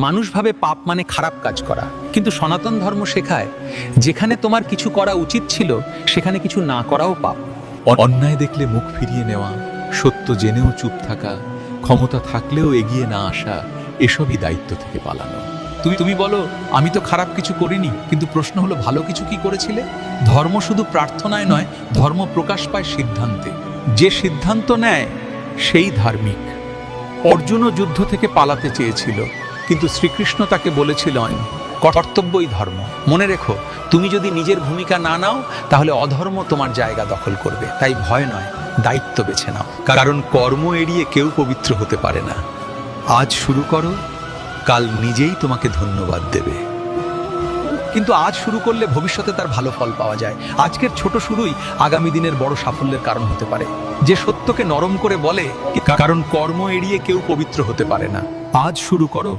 মানুষ ভাবে পাপ মানে খারাপ কাজ করা, কিন্তু সনাতন ধর্ম শেখায় যেখানে তোমার কিছু করা উচিত ছিল সেখানে কিছু না করাও পাপ। অন্যায় দেখলে মুখ ফিরিয়ে নেওয়া, সত্য জেনেও চুপ থাকা, ক্ষমতা থাকলেও এগিয়ে না আসা, এসবই দায়িত্ব থেকে পালানো। তুমি বলো আমি তো খারাপ কিছু করিনি, কিন্তু প্রশ্ন হলো ভালো কিছু কি করেছিলে? ধর্ম শুধু প্রার্থনায় নয়, ধর্ম প্রকাশ পায় সিদ্ধান্তে। যে সিদ্ধান্ত নেয় সেই ধার্মিক। অর্জুনও যুদ্ধ থেকে পালাতে চেয়েছিল, কিন্তু শ্রীকৃষ্ণ তাকে বলেছিলেন কর্তব্যই ধর্ম। মনে রেখো, তুমি যদি নিজের ভূমিকা না নাও তাহলে অধর্ম তোমার জায়গা দখল করবে। তাই ভয় নয়, দায়িত্ব বেছে নাও, কারণ কর্ম এড়িয়ে কেউ পবিত্র হতে পারে না। আজ শুরু করো, কাল নিজেই তোমাকে ধন্যবাদ দেবে। কিন্তু আজ শুরু করলে ভবিষ্যতে তার ভালো ফল পাওয়া যায়। আজকের ছোট শুরুই আগামী দিনের বড় সাফল্যের কারণ হতে পারে। যে সত্যকে নরম করে বলে, কারণ কর্ম এড়িয়ে কেউ পবিত্র হতে পারে না। আজ শুরু করো,